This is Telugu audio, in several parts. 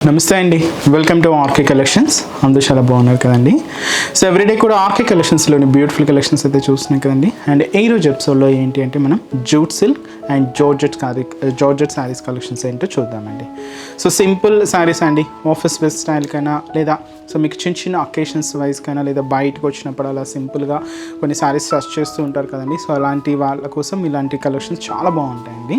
నమస్తే అండి, వెల్కమ్ టు ఆర్కే కలెక్షన్స్. అందరూ చాలా బాగున్నారు కదండి. సో ఎవ్రీడే కూడా ఆర్కే కలెక్షన్స్లోని బ్యూటిఫుల్ కలెక్షన్స్ అయితే చూస్తున్నాం కదండి. అండ్ ఈ రోజు ఎపిసోడ్లో ఏంటి అంటే మనం jute silk and georgette saris collections ఏంటో చూద్దామండి. సో సింపుల్ శారీస్ అండి, ఆఫీస్ వేర్ స్టైల్కైనా లేదా సో మీకు చిన్న చిన్న అకేషన్స్ వైజ్కైనా లేదా బయటకు వచ్చినప్పుడు అలా సింపుల్గా కొన్ని శారీస్ స్టిచ్ చేస్తూ ఉంటారు కదండి. సో అలాంటి వాళ్ళ కోసం ఇలాంటి కలెక్షన్స్ చాలా బాగుంటాయండి.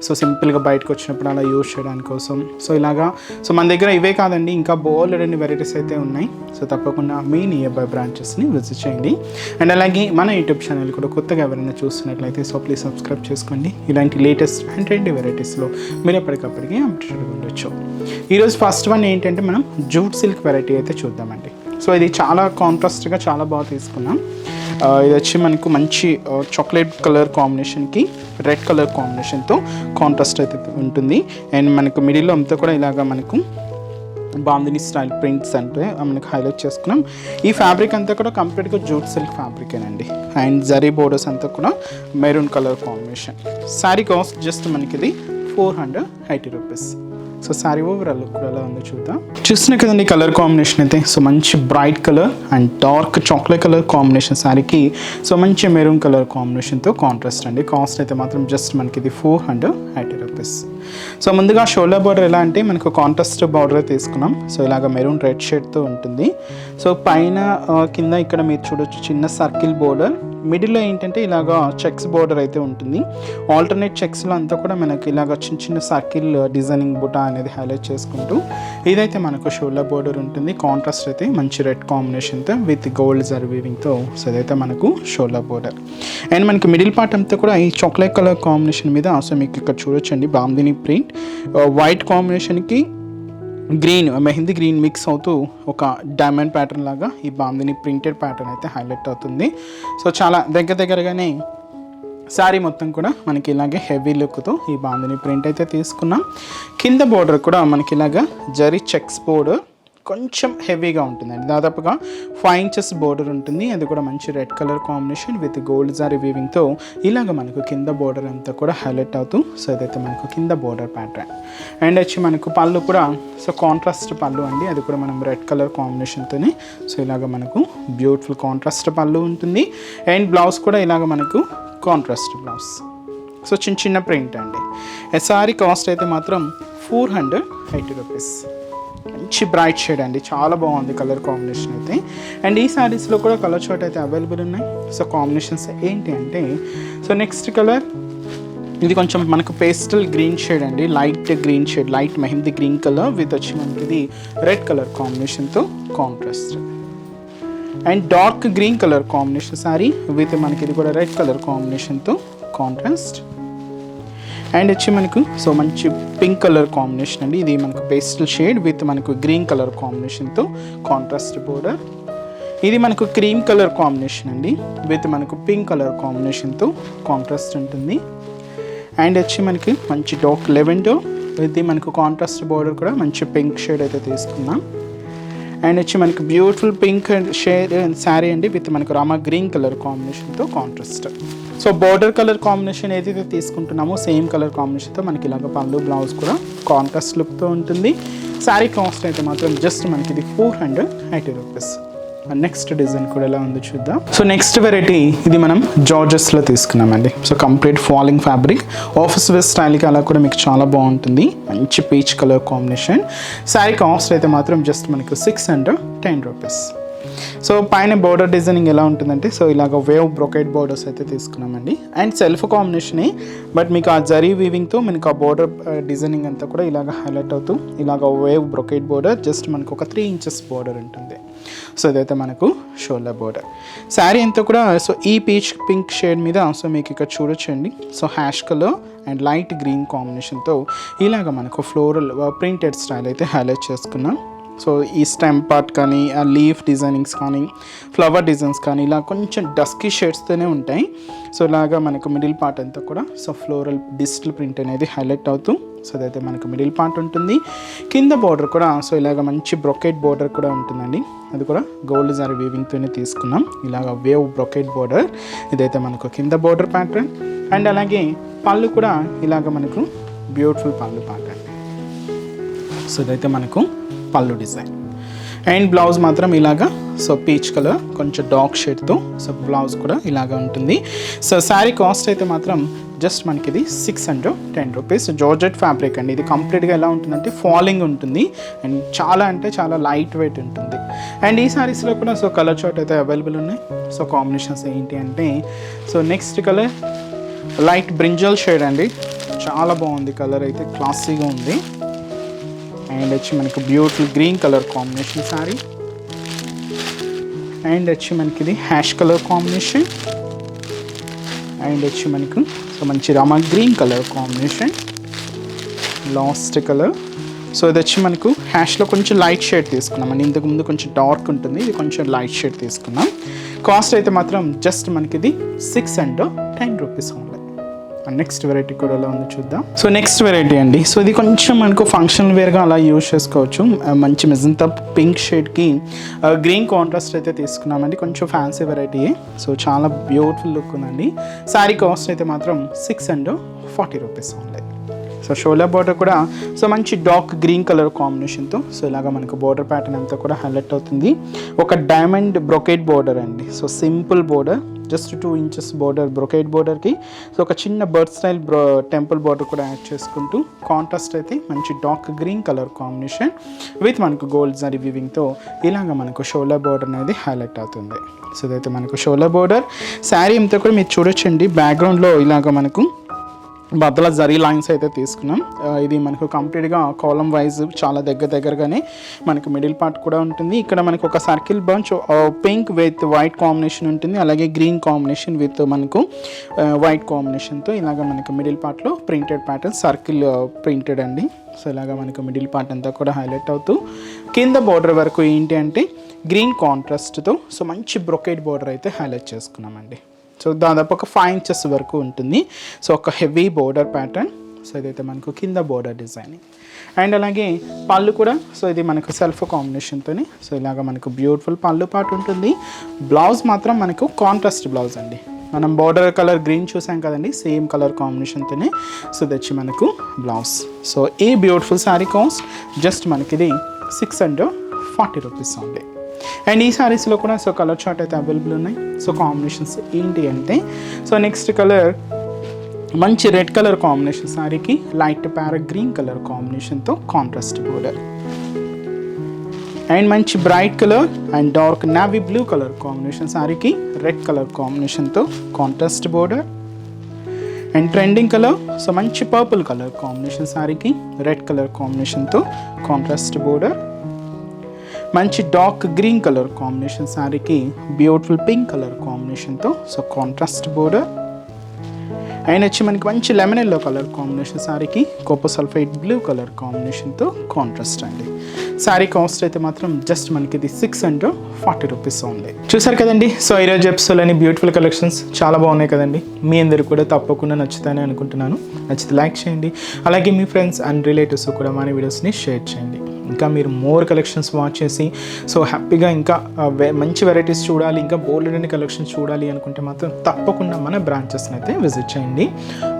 సో సింపుల్గా బయటకు వచ్చినప్పుడు అలా యూజ్ చేయడానికి కోసం సో ఇలాగా సో మన దగ్గర ఇవే కాదండి, ఇంకా బోల్డ్ అన్ని వెరైటీస్ అయితే ఉన్నాయి. సో తప్పకుండా మీ నియర్ బై బ్రాంచెస్ని విజిట్ చేయండి. అండ్ అలాగే మన యూట్యూబ్ ఛానల్ కూడా కొత్తగా ఎవరైనా చూస్తున్నట్లయితే సో ప్లీజ్ సబ్స్క్రైబ్ చేసుకోండి. ఇలాంటి లేటెస్ట్ అండ్ ట్రెండీ వెరైటీస్లో మీరు ఎప్పటికప్పటికీ అప్డేట్గా ఉండొచ్చు. ఈరోజు ఫస్ట్ వన్ ఏంటంటే మనం జూట్ సిల్క్ వెరైటీ అయితే చూద్దామండి. సో ఇది చాలా కాంట్రాస్ట్గా చాలా బాగా తీసుకున్నాం. ఇది వచ్చి మనకు మంచి చాక్లెట్ కలర్ కాంబినేషన్కి రెడ్ కలర్ కాంబినేషన్తో కాంట్రాస్ట్ అయితే ఉంటుంది. అండ్ మనకు మిడిల్లో అంతా కూడా ఇలాగా మనకు బాందిని స్టైల్ ప్రింట్స్ అంటే మనకు హైలైట్ చేసుకున్నాం. ఈ ఫ్యాబ్రిక్ అంతా కూడా కంప్లీట్గా జూట్ సిల్క్ ఫ్యాబ్రికేనండి. అండ్ జరీ బోర్డర్స్ అంతా కూడా maroon colour combination. Sari cost just మనకి ఇది 480 rupees. So sari overall look కూడా ఎలా ఉందో చూద్దాం. చూస్తున్నా కదండి కలర్ కాంబినేషన్ అయితే. సో మంచి bright colour and dark chocolate colour combination శారీకి సో మంచి మెరూన్ కలర్ కాంబినేషన్తో కాంట్రాస్ట్ అండి. కాస్ట్ అయితే మాత్రం జస్ట్ మనకి ఇది 480 రూపీస్. సో ముందుగా షోల్డర్ బార్డర్ ఎలా అంటే మనకు కాంట్రాస్ట్ బార్డర్ తీసుకున్నాం. సో ఇలాగ మెరూన్ రెడ్ షేడ్తో ఉంటుంది. సో పైన కింద ఇక్కడ మీరు చూడొచ్చు చిన్న సర్కిల్ బోర్డర్, మిడిల్లో ఏంటంటే ఇలాగ చెక్స్ బోర్డర్ అయితే ఉంటుంది. ఆల్టర్నేట్ చెక్స్లో అంతా కూడా మనకి ఇలాగ చిన్న చిన్న సర్కిల్ డిజైనింగ్ బుటా అనేది హైలైట్ చేసుకుంటూ ఇదైతే మనకు షోల్డర్ బోర్డర్ ఉంటుంది. కాంట్రాస్ట్ అయితే మంచి రెడ్ కాంబినేషన్తో విత్ గోల్డ్ జరీ వీవింగ్తో సో ఇదైతే మనకు షోల్డర్ బోర్డర్. అండ్ మనకి మిడిల్ పార్ట్ అంతా కూడా ఈ చాక్లెట్ కలర్ కాంబినేషన్ మీద సో మీకు ఇక్కడ చూడొచ్చండి బాందిని ప్రింట్ వైట్ కాంబినేషన్కి గ్రీన్ మెహందీ గ్రీన్ మిక్స్ అవుతూ ఒక డైమండ్ ప్యాటర్న్ లాగా ఈ బాందిని ప్రింటెడ్ ప్యాటర్న్ అయితే హైలైట్ అవుతుంది. సో చాలా దగ్గరగానే శారీ మొత్తం కూడా మనకి ఇలాగే హెవీ లుక్తో ఈ బాందిని ప్రింట్ అయితే తీసుకున్నాం. కింద బోర్డర్ కూడా మనకి ఇలాగా జరీ చెక్స్ బోర్డర్ కొంచెం హెవీగా ఉంటుందండి. దాదాపుగా 5 ఇంచెస్ బోర్డర్ ఉంటుంది. అది కూడా మంచి red colour combination with gold జారీ వీవింగ్తో ఇలాగ మనకు కింద బోర్డర్ అంతా కూడా హైలైట్ అవుతూ సో ఇదైతే మనకు కింద బోర్డర్ ప్యాటర్న్. అండ్ వచ్చి మనకు పళ్ళు కూడా సో కాంట్రాస్ట్ పళ్ళు అండి. అది కూడా మనం రెడ్ కలర్ కాంబినేషన్తోనే సో ఇలాగ మనకు బ్యూటిఫుల్ కాంట్రాస్ట్ పళ్ళు ఉంటుంది. అండ్ బ్లౌజ్ కూడా ఇలాగ మనకు కాంట్రాస్ట్ బ్లౌజ్. సో చిన్న ప్రింట్ అండి. సారీ కాస్ట్ అయితే మాత్రం 480 రూపీస్. మంచి బ్రైట్ షేడ్ అండి, చాలా బాగుంది కలర్ కాంబినేషన్ అయితే. అండ్ ఈ శారీస్లో కూడా కలర్ చార్ట్ అయితే అవైలబుల్ ఉన్నాయి. సో కాంబినేషన్స్ ఏంటి అంటే సో నెక్స్ట్ కలర్ ఇది కొంచెం మనకు పేస్టల్ గ్రీన్ షేడ్ అండి, light green shade, light mehndi green colour with వచ్చి మనకి ఇది రెడ్ కలర్ కాంబినేషన్తో contrast. And dark green colour combination sari with మనకి ఇది కూడా రెడ్ కలర్ కాంబినేషన్తో కాంట్రాస్ట్. అండ్ వచ్చి మనకు సో మంచి పింక్ కలర్ కాంబినేషన్ అండి. ఇది మనకు పేస్టల్ షేడ్ విత్ మనకు గ్రీన్ కలర్ కాంబినేషన్తో కాంట్రాస్ట్ బోర్డర్. ఇది మనకు క్రీమ్ కలర్ కాంబినేషన్ అండి విత్ మనకు పింక్ కలర్ కాంబినేషన్తో కాంట్రాస్ట్ ఉంటుంది. అండ్ వచ్చి మనకి మంచి డార్క్ లెవెండర్ విత్ మనకు కాంట్రాస్ట్ బోర్డర్ కూడా మంచి పింక్ షేడ్ అయితే తీసుకున్నాం. అండ్ వచ్చి మనకు బ్యూటిఫుల్ పింక్ షేడ్ శారీ అండి విత్ మనకు రామా గ్రీన్ కలర్ కాంబినేషన్తో contrast. So border colour combination ఏదైతే తీసుకుంటున్నామో సేమ్ కలర్ కాంబినేషన్తో మనకి ఇలాగ పళ్ళు బ్లౌజ్ కూడా కాంట్రాస్ట్ లుక్తో ఉంటుంది. శారీ కాస్ట్ అయితే మాత్రం జస్ట్ మనకి ఇది 480 రూపీస్. నెక్స్ట్ డిజైన్ కూడా ఎలా ఉందో చూద్దాం. సో నెక్స్ట్ వెరైటీ ఇది మనం జార్జెస్లో తీసుకున్నామండి. So complete falling fabric office wear స్టైల్కి అలా కూడా మీకు చాలా బాగుంటుంది. మంచి peach colour combination. Sari cost అయితే మాత్రం జస్ట్ మనకు 610 రూపీస్. సో పైన బోర్డర్ డిజైనింగ్ ఎలా ఉంటుందంటే సో ఇలాగ వేవ్ బ్రొకెట్ బోర్డర్స్ అయితే తీసుకున్నామండి. అండ్ సెల్ఫ్ కాంబినేషనే బట్ మీకు ఆ జరీ వీవింగ్తో మనకు ఆ బోర్డర్ డిజైనింగ్ అంతా కూడా ఇలాగ హైలైట్ అవుతూ ఇలాగ వేవ్ బ్రొకెట్ బోర్డర్ జస్ట్ మనకు ఒక 3 ఇంచెస్ బోర్డర్ ఉంటుంది. సో ఇదైతే మనకు షోల్డర్ బోర్డర్. శారీ అంతా కూడా సో ఈ పీచ్ పింక్ షేడ్ మీద సో మీకు ఇక్కడ చూడొచ్చండి so ash colour and light green కాంబినేషన్తో ఇలాగ మనకు ఫ్లోరల్ ప్రింటెడ్ స్టైల్ అయితే హైలైట్ చేసుకున్నాం. సో ఈ స్టెమ్ పార్ట్ కానీ ఆ లీఫ్ డిజైనింగ్స్ కానీ ఫ్లవర్ డిజైన్స్ కానీ ఇలా కొంచెం డస్కీ షేడ్స్తోనే ఉంటాయి. సో ఇలాగా మనకు మిడిల్ పార్ట్ అంతా కూడా సో ఫ్లోరల్ డిజిటల్ ప్రింట్ అనేది హైలైట్ అవుతూ సో అదైతే మనకు మిడిల్ పార్ట్ ఉంటుంది. కింద బోర్డర్ కూడా సో ఇలాగ మంచి బ్రొకెట్ బోర్డర్ కూడా ఉంటుందండి. అది కూడా గోల్డ్ జారీ వీవింగ్తోనే తీసుకున్నాం. ఇలాగ వేవ్ బ్రొకెట్ బోర్డర్ ఇదైతే మనకు కింద బోర్డర్ ప్యాటర్న్. అండ్ అలాగే పళ్ళు కూడా ఇలాగ మనకు బ్యూటిఫుల్ పళ్ళు ప్యాటర్న్. సో ఇదైతే మనకు పళ్ళు డిజైన్. అండ్ బ్లౌజ్ మాత్రం ఇలాగా సో పీచ్ కలర్ కొంచెం డార్క్ షేడ్తో సో బ్లౌజ్ కూడా ఇలాగా ఉంటుంది. సో శారీ కాస్ట్ అయితే మాత్రం జస్ట్ మనకి ఇది 610 రూపీస్. జార్జెట్ ఫ్యాబ్రిక్ అండి. ఇది కంప్లీట్గా ఎలా ఉంటుందంటే ఫాలింగ్ ఉంటుంది అండ్ చాలా అంటే చాలా లైట్ వెయిట్ ఉంటుంది. అండ్ ఈ శారీస్లో కూడా సో కలర్ చార్ట్ అయితే అవైలబుల్ ఉన్నాయి. సో కాంబినేషన్స్ ఏంటి అంటే so next colour light brinjal shade అండి. చాలా బాగుంది కలర్ అయితే, క్లాసీగా ఉంది. అండ్ వచ్చి మనకు beautiful green colour combination sari. And వచ్చి మనకి ఇది హ్యాష్ కలర్ కాంబినేషన్. అండ్ వచ్చి మనకు సో మంచి Rama green colour combination, last colour. So ఇది వచ్చి మనకు హ్యాష్లో కొంచెం లైట్ షేడ్ తీసుకున్నాం అండి. ఇంతకుముందు కొంచెం డార్క్ ఉంటుంది, ఇది కొంచెం లైట్ షేడ్ తీసుకున్నాం. కాస్ట్ అయితే మాత్రం జస్ట్ మనకి ఇది 610 రూపీస్ ఓన్లీ. నెక్స్ట్ వెరైటీ కూడా ఎలా ఉందో చూద్దాం. సో నెక్స్ట్ వెరైటీ అండి. సో ఇది కొంచెం మనకు ఫంక్షనల్ వేర్గా అలా యూజ్ చేసుకోవచ్చు. మంచి మెజంతా పింక్ షేడ్కి గ్రీన్ కాంట్రాస్ట్ అయితే తీసుకున్నామండి. కొంచెం ఫ్యాన్సీ వెరైటీ. సో చాలా బ్యూటిఫుల్ లుక్ ఉందండి. శారీ కాస్ట్ అయితే మాత్రం 640 rupees only. So shoulder border కూడా సో మంచి డార్క్ గ్రీన్ కలర్ కాంబినేషన్తో సో ఇలాగా మనకు బార్డర్ ప్యాటర్న్ అంతా కూడా హైలైట్ అవుతుంది. ఒక డైమండ్ బ్రొకేట్ బార్డర్ అండి. So simple border, just 2 inches border brocade బార్డర్కి సో ఒక చిన్న బర్డ్ స్టైల్ టెంపుల్ బార్డర్ కూడా యాడ్ చేసుకుంటూ కాంట్రాస్ట్ అయితే మంచి dark green colour combination with మనకు గోల్డ్ జరీ వీవింగ్తో ఇలాగ మనకు షోల్డర్ బార్డర్ అనేది హైలైట్ అవుతుంది. సో ఇదైతే మనకు షోల్డర్ బార్డర్. శారీ అంతా కూడా మీరు చూడొచ్చండి. బ్యాక్గ్రౌండ్లో ఇలాగ మనకు బద్దల జరీ లైన్స్ అయితే తీసుకున్నాం. ఇది మనకు కంప్లీట్గా కాలం వైజ్ చాలా దగ్గరగానే మనకు మిడిల్ పార్ట్ కూడా ఉంటుంది. ఇక్కడ మనకు ఒక circle bunch pink with white combination ఉంటుంది, అలాగే గ్రీన్ కాంబినేషన్ విత్ మనకు వైట్ కాంబినేషన్తో ఇలాగ మనకు మిడిల్ పార్ట్లో ప్రింటెడ్ ప్యాటర్న్ సర్కిల్ ప్రింటెడ్ అండి. సో ఇలాగ మనకు మిడిల్ పార్ట్ అంతా కూడా హైలైట్ అవుతూ కింద బార్డర్ వరకు ఏంటి అంటే గ్రీన్ కాంట్రాస్ట్తో సో మంచి బ్రొకేట్ బార్డర్ అయితే హైలైట్ చేసుకున్నామండి. సో దాదాపు ఒక 5 ఇంచెస్ వరకు ఉంటుంది. సో ఒక హెవీ బోర్డర్ ప్యాటర్న్. సో ఇదైతే మనకు కింద బోర్డర్ డిజైనింగ్. అండ్ అలాగే పళ్ళు కూడా సో ఇది మనకు సెల్ఫ్ కాంబినేషన్తోని సో ఇలాగ మనకు బ్యూటిఫుల్ పళ్ళు పాటు ఉంటుంది. బ్లౌజ్ మాత్రం మనకు కాంట్రాస్ట్ బ్లౌజ్ అండి. మనం బోర్డర్ కలర్ గ్రీన్ చూసాం కదండి, సేమ్ కలర్ కాంబినేషన్తోనే సో ఇది వచ్చి మనకు బ్లౌజ్. సో ఈ బ్యూటిఫుల్ శారీ కాస్ట్ జస్ట్ మనకి ఇది 640 రూపీస్ ఉంది. అండ్ ఈ శారీస్లో కూడా సో కలర్ చార్ట్ అయితే అవైలబుల్ ఉన్నాయి. సో కాంబినేషన్స్ ఏంటి అంటే సో నెక్స్ట్ కలర్ మంచి రెడ్ కలర్ కాంబినేషన్ శారీకి లైట్ ప్యారెట్ గ్రీన్ కలర్ కాంబినేషన్తో కాంట్రాస్ట్ బోర్డర్. అండ్ మంచి bright colour and dark navy blue colour combination శారీకి రెడ్ కలర్ కాంబినేషన్తో contrast border. And trending colour so మంచి పర్పుల్ కలర్ కాంబినేషన్ శారీకి రెడ్ కలర్ కాంబినేషన్తో కాంట్రాస్ట్ బోర్డర్. మంచి డార్క్ గ్రీన్ కలర్ కాంబినేషన్ శారీకి బ్యూటిఫుల్ పింక్ కలర్ కాంబినేషన్తో సో కాంట్రాస్ట్ బోర్డర్. అండ్ వచ్చి మనకి మంచి లెమన్ ఎల్లో కలర్ కాంబినేషన్ శారీకి కోపర్ సల్ఫైడ్ బ్లూ కలర్ కాంబినేషన్తో కాంట్రాస్ట్ అండి. శారీ కాస్ట్ అయితే మాత్రం జస్ట్ మనకి ఇది 640 రూపీస్ ఉంది. చూసారు కదండి. సో ఈరోజు ఎపిసోడ్లోని బ్యూటిఫుల్ కలెక్షన్స్ చాలా బాగున్నాయి కదండి. మీ అందరూ కూడా తప్పకుండా నచ్చుతాయని అనుకుంటున్నాను. నచ్చితే లైక్ చేయండి, అలాగే మీ ఫ్రెండ్స్ అండ్ రిలేటివ్స్ కూడా మన వీడియోస్ని షేర్ చేయండి. ఇంకా మీరు మోర్ కలెక్షన్స్ వాచ్ చేసి సో హ్యాపీగా ఇంకా మంచి వెరైటీస్ చూడాలి, ఇంకా బోల్డ్ కలెక్షన్స్ చూడాలి అనుకుంటే మాత్రం తప్పకుండా మన బ్రాంచెస్ని అయితే విజిట్ చేయండి.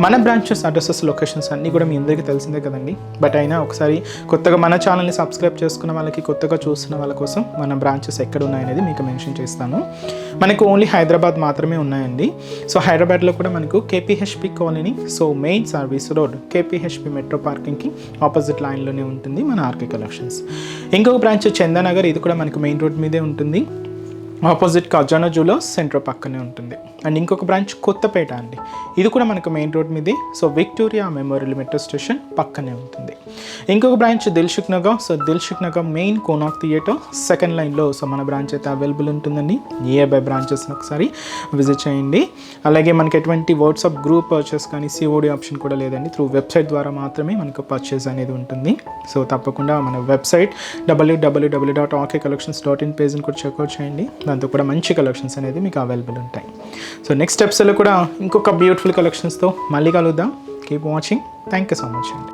మన బ్రాంచెస్ అడ్రసెస్ లొకేషన్స్ అన్నీ కూడా మీ అందరికీ తెలిసిందే కదండి. బట్ అయినా ఒకసారి కొత్తగా మన ఛానల్ని సబ్స్క్రైబ్ చేసుకున్న వాళ్ళకి, కొత్తగా చూస్తున్న వాళ్ళ కోసం మన బ్రాంచెస్ ఎక్కడ ఉన్నాయనేది మీకు మెన్షన్ చేస్తాను. మనకు ఓన్లీ హైదరాబాద్ మాత్రమే ఉన్నాయండి. సో హైదరాబాద్లో కూడా మనకు KPHB colony so main service road KPHB metro పార్కింగ్కి ఆపోజిట్ లైన్లోనే ఉంటుంది మన ఆర్కే కలెక్షన్స్. ఇంకొక బ్రాంచ్ చందానగర్, ఇది కూడా మనకు మెయిన్ రోడ్ మీదే ఉంటుంది, ఆపోజిట్ ఖజానా జ్యువెలర్స్ సెంటర్ పక్కనే ఉంటుంది. అండ్ ఇంకొక బ్రాంచ్ కొత్తపేట అండి, ఇది కూడా మనకు మెయిన్ రోడ్ మీదే so Victoria memorial metro station పక్కనే ఉంటుంది. ఇంకొక branch Dilsukh Nagar, so Dilsukh Nagar main Konark theatre second లైన్లో సో మన బ్రాంచ్ అయితే అవైలబుల్ ఉంటుందండి. నియర్ బై బ్రాంచెస్ని ఒకసారి విజిట్ చేయండి. అలాగే మనకి ఎటువంటి వాట్సాప్ గ్రూప్ పర్చేస్ కానీ సిఓడి ఆప్షన్ కూడా లేదండి. త్రూ వెబ్సైట్ ద్వారా మాత్రమే మనకు పర్చేస్ అనేది ఉంటుంది. సో తప్పకుండా మన వెబ్సైట్ www.rkcollections.in పేజ్ని కూడా చెక్అవుట్ చేయండి. దాంతో కూడా మంచి కలెక్షన్స్ అనేది మీకు అవైలబుల్ ఉంటాయి. సో నెక్స్ట్ ఎపిసోడ్లో కూడా ఇంకొక బ్యూటిఫుల్ కలెక్షన్స్తో మళ్ళీ కలుద్దాం. Keep watching. Thank you so much అండి.